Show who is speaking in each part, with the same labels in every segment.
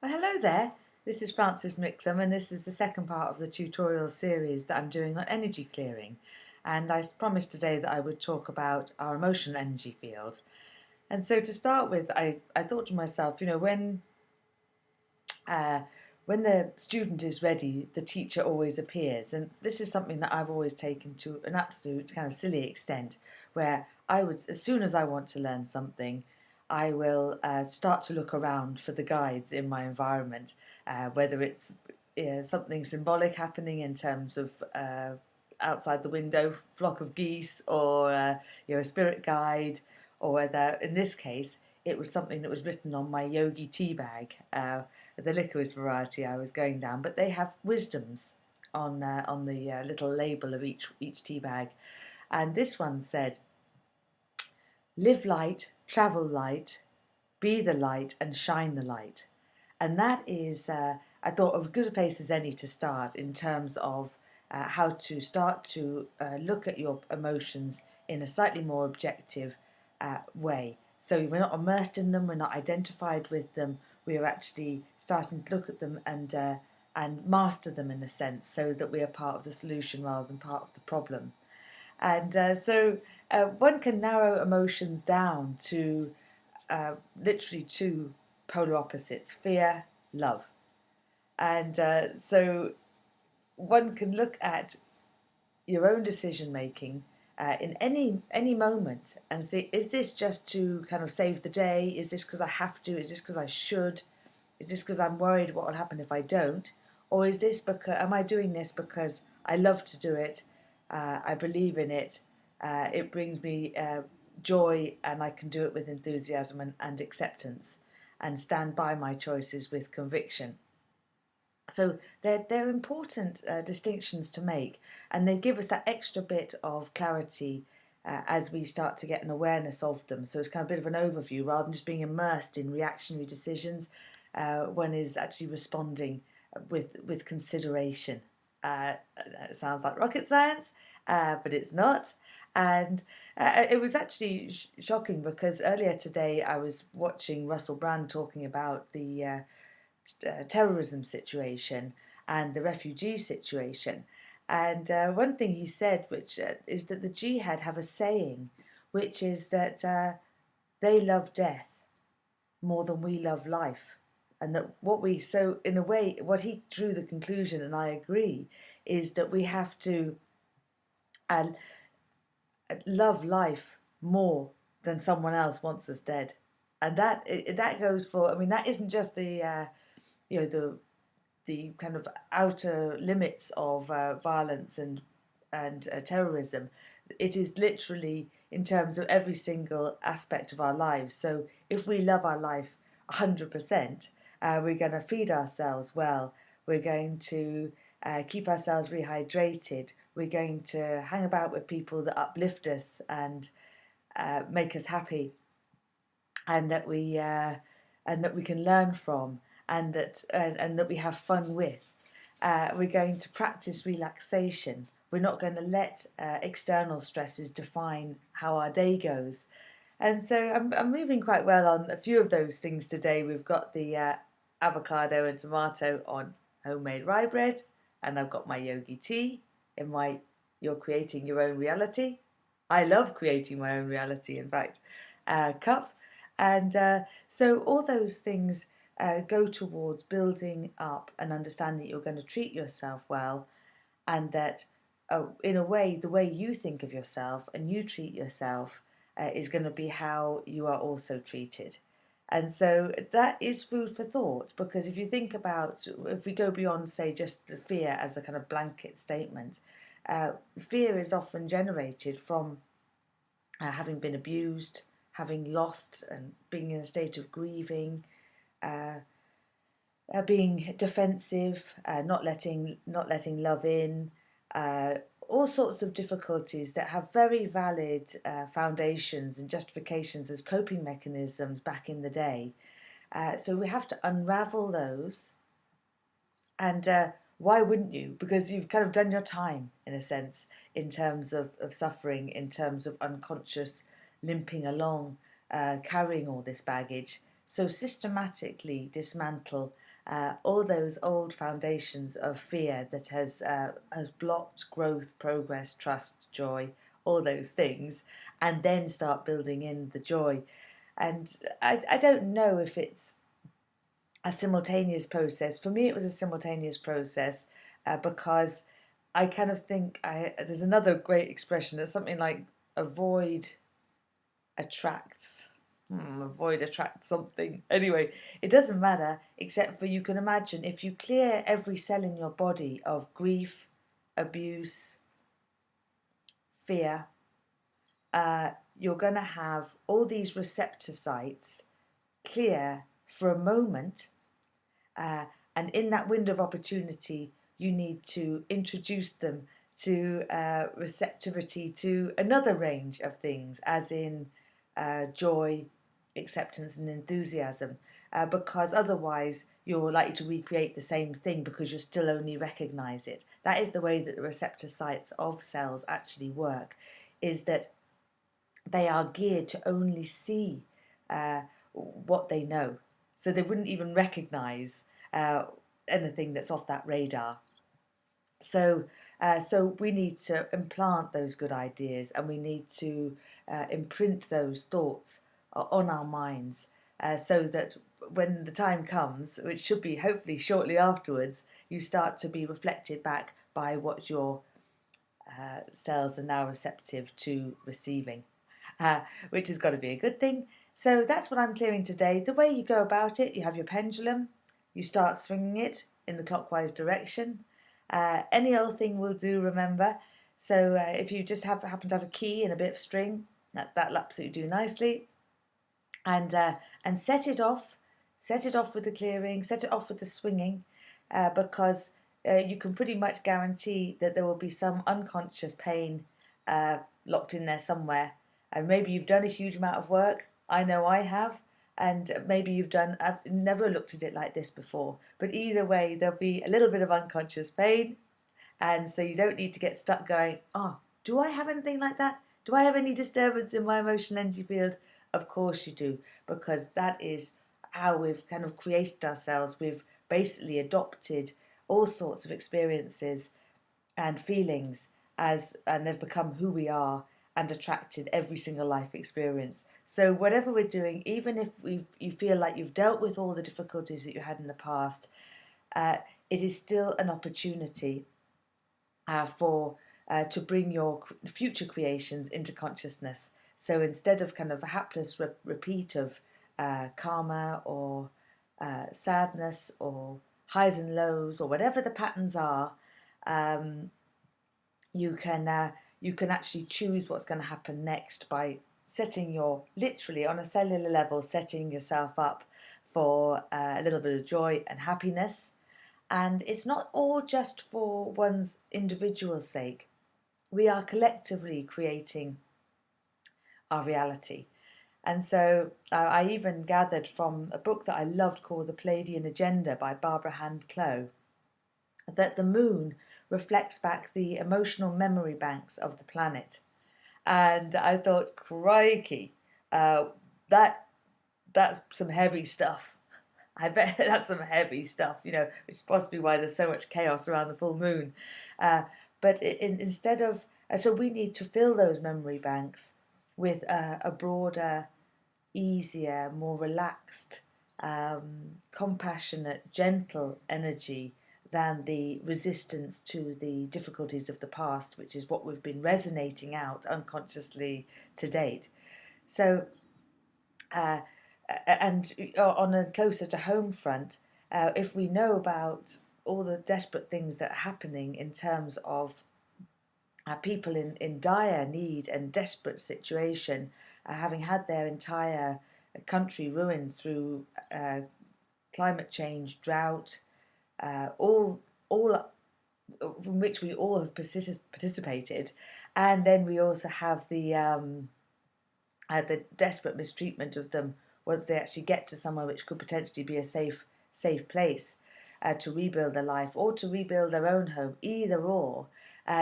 Speaker 1: Well, hello there. This is Frances Micklem, and this is the second part of the tutorial series that I'm doing on energy clearing. And I promised today that I would talk about our emotional energy field. And so to start with, I thought to myself, uh, when the student is ready, the teacher always appears. And this is something that I've always taken to an absolute kind of silly extent, where I would, as soon as I want to learn something, I will start to look around for the guides in my environment, whether it's something symbolic happening in terms of outside the window, flock of geese, or a spirit guide, or whether, in this case, it was something that was written on my yogi tea bag, the liquorist variety I was going down. But they have wisdoms on the little label of each tea bag, and this one said, "Live light, travel light, be the light, and shine the light." And that is, I thought, of as good a place as any to start in terms of how to start to look at your emotions in a slightly more objective way. So we're not immersed in them, we're not identified with them, we are actually starting to look at them and master them in a sense, so that we are part of the solution rather than part of the problem. And one can narrow emotions down to literally two polar opposites: fear, love. And so one can look at your own decision making in any moment and see, is this just to kind of save the day? Is this because I have to? Is this because I should? Is this because I'm worried what will happen if I don't? Or is this because, am I doing this because I love to do it? I believe in it. It brings me joy, and I can do it with enthusiasm and acceptance, and stand by my choices with conviction. So they're important distinctions to make, and they give us that extra bit of clarity as we start to get an awareness of them. So it's kind of a bit of an overview rather than just being immersed in reactionary decisions. One is actually responding with consideration. It sounds like rocket science, but it's not. And it was actually shocking because earlier today I was watching Russell Brand talking about the terrorism situation and the refugee situation. And one thing he said, which is that the jihad have a saying, which is that they love death more than we love life. And that so in a way, what he drew the conclusion, and I agree, is that we have to uh, love life more than someone else wants us dead. And that goes for, I mean, that isn't just the the kind of outer limits of violence and terrorism. It is literally in terms of every single aspect of our lives. So if we love our life 100%, we're going to feed ourselves well. We're going to keep ourselves rehydrated. We're going to hang about with people that uplift us and make us happy, and that we can learn from, and that we have fun with. We're going to practice relaxation. We're not going to let external stresses define how our day goes. And so I'm moving quite well on a few of those things today. We've got the avocado and tomato on homemade rye bread, and I've got my yogi tea in my "You're Creating Your Own Reality." I love creating my own reality, in fact, cup. And so all those things go towards building up and understanding that you're going to treat yourself well, and that in a way, the way you think of yourself and you treat yourself is going to be how you are also treated. And so that is food for thought, because if you think about, if we go beyond, say, just the fear as a kind of blanket statement, fear is often generated from having been abused, having lost, and being in a state of grieving, uh, being defensive, not letting love in, all sorts of difficulties that have very valid foundations and justifications as coping mechanisms back in the day. So we have to unravel those. And why wouldn't you? Because you've kind of done your time, in a sense, in terms of suffering, in terms of unconscious limping along, carrying all this baggage. So systematically dismantle all those old foundations of fear that has blocked growth, progress, trust, joy, all those things, and then start building in the joy. And I don't know if it's a simultaneous process. For me, it was a simultaneous process because I kind of think there's another great expression. It's something like avoid attracts. Avoid attracts something. Anyway, it doesn't matter, except for you can imagine if you clear every cell in your body of grief, abuse, fear, you're going to have all these receptor sites clear for a moment. And in that window of opportunity, you need to introduce them to receptivity to another range of things, as in joy, acceptance, and enthusiasm, because otherwise you're likely to recreate the same thing because you still only recognize it. That is the way that the receptor sites of cells actually work, is that they are geared to only see what they know. So they wouldn't even recognize anything that's off that radar. So we need to implant those good ideas, and we need to imprint those thoughts on our minds, so that when the time comes, which should be hopefully shortly afterwards, you start to be reflected back by what your cells are now receptive to receiving, which has got to be a good thing. So that's what I'm clearing today. The way you go about it, you have your pendulum, you start swinging it in the clockwise direction. Any old thing will do, remember. So if you just happen to have a key and a bit of string, that'll absolutely do nicely. And set it off. Set it off with the clearing, set it off with the swinging, because you can pretty much guarantee that there will be some unconscious pain locked in there somewhere. And maybe you've done a huge amount of work. I know I have. And maybe I've never looked at it like this before. But either way, there'll be a little bit of unconscious pain. And so you don't need to get stuck going, oh, do I have anything like that? Do I have any disturbance in my emotional energy field? Of course you do, because that is how we've kind of created ourselves. We've basically adopted all sorts of experiences and feelings and they've become who we are, and attracted every single life experience. So whatever we're doing, even if you feel like you've dealt with all the difficulties that you had in the past, it is still an opportunity to bring your future creations into consciousness. So instead of kind of a hapless repeat of karma or sadness or highs and lows or whatever the patterns are, you can actually choose what's going to happen next by literally on a cellular level, setting yourself up for a little bit of joy and happiness. And it's not all just for one's individual sake. We are collectively creating our reality. And so I even gathered from a book that I loved called The Palladian Agenda by Barbara Hand Clough that the moon reflects back the emotional memory banks of the planet. And I thought, crikey, that's some heavy stuff. I bet that's some heavy stuff, which is possibly why there's so much chaos around the full moon. But instead of, so we need to fill those memory banks with a broader, easier, more relaxed, compassionate, gentle energy than the resistance to the difficulties of the past, which is what we've been resonating out unconsciously to date. So, and on a closer to home front, if we know about all the desperate things that are happening in terms of people in dire need and desperate situation, having had their entire country ruined through climate change, drought, all from which we all have participated, and then we also have the desperate mistreatment of them once they actually get to somewhere which could potentially be a safe place to rebuild their life or to rebuild their own home. Either or,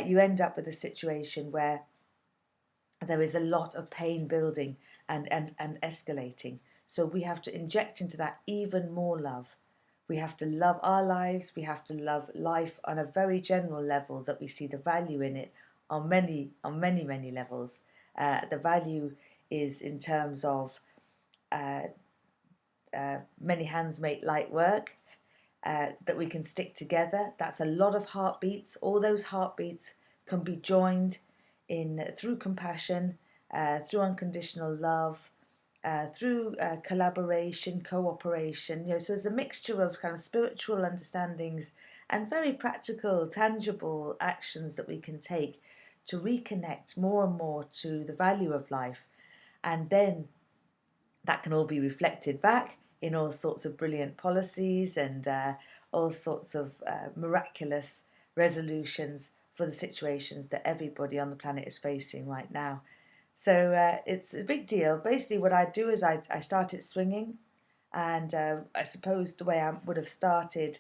Speaker 1: you end up with a situation where there is a lot of pain building and escalating. So we have to inject into that even more love. We have to love our lives. We have to love life on a very general level, that we see the value in it on many levels. The value is in terms of many hands make light work, that we can stick together. That's a lot of heartbeats. All those heartbeats can be joined in through compassion, through unconditional love, through collaboration, cooperation. So there's a mixture of kind of spiritual understandings and very practical, tangible actions that we can take to reconnect more and more to the value of life. And then that can all be reflected back in all sorts of brilliant policies and all sorts of miraculous resolutions for the situations that everybody on the planet is facing right now. So it's a big deal. Basically, what I do is I started swinging, and I suppose the way I would have started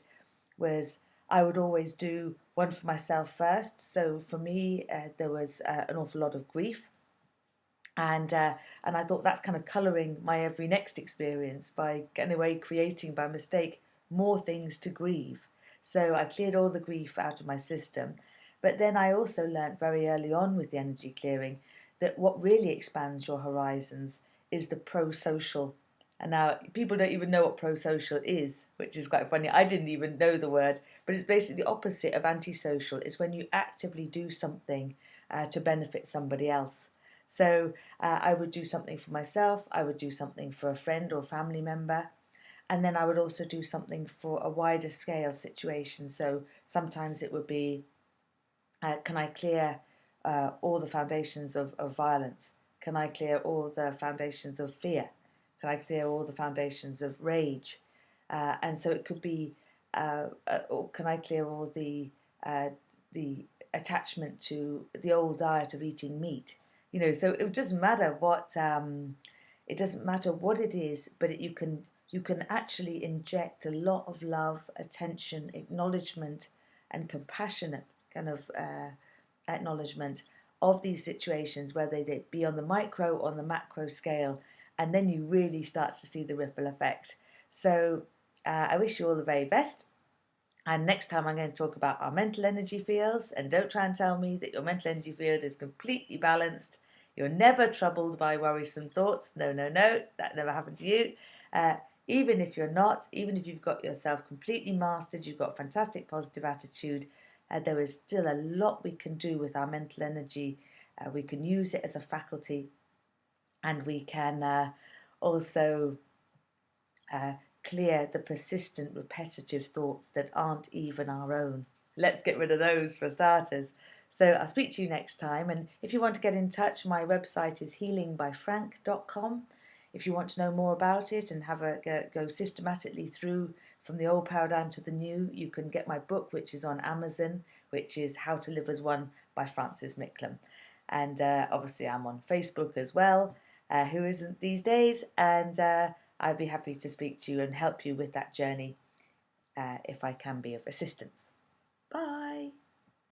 Speaker 1: was I would always do one for myself first. So for me, there was an awful lot of grief. And I thought that's kind of colouring my every next experience by getting away creating by mistake more things to grieve. So I cleared all the grief out of my system. But then I also learnt very early on with the energy clearing that what really expands your horizons is the pro-social. And now people don't even know what pro-social is, which is quite funny. I didn't even know the word, but it's basically the opposite of antisocial. It's when you actively do something to benefit somebody else. So I would do something for myself, I would do something for a friend or family member, and then I would also do something for a wider scale situation. So sometimes it would be, can I clear all the foundations of violence? Can I clear all the foundations of fear? Can I clear all the foundations of rage? And so it could be, or can I clear all the attachment to the old diet of eating meat? So it doesn't matter what it is, but you can actually inject a lot of love, attention, acknowledgement, and compassionate kind of acknowledgement of these situations, whether they be on the micro or on the macro scale, and then you really start to see the ripple effect. So I wish you all the very best. And next time I'm going to talk about our mental energy fields. And don't try and tell me that your mental energy field is completely balanced. You're never troubled by worrisome thoughts. No, that never happened to you. Even if you're not, even if you've got yourself completely mastered, you've got a fantastic positive attitude, there is still a lot we can do with our mental energy. We can use it as a faculty, and we can also clear the persistent, repetitive thoughts that aren't even our own. Let's get rid of those for starters. So I'll speak to you next time. And if you want to get in touch, my website is HealingByFranc.com. If you want to know more about it and have go systematically through from the old paradigm to the new, you can get my book, which is on Amazon, which is How to Live as One by Frances Micklem. And obviously I'm on Facebook as well. Who isn't these days? And I'd be happy to speak to you and help you with that journey if I can be of assistance. Bye.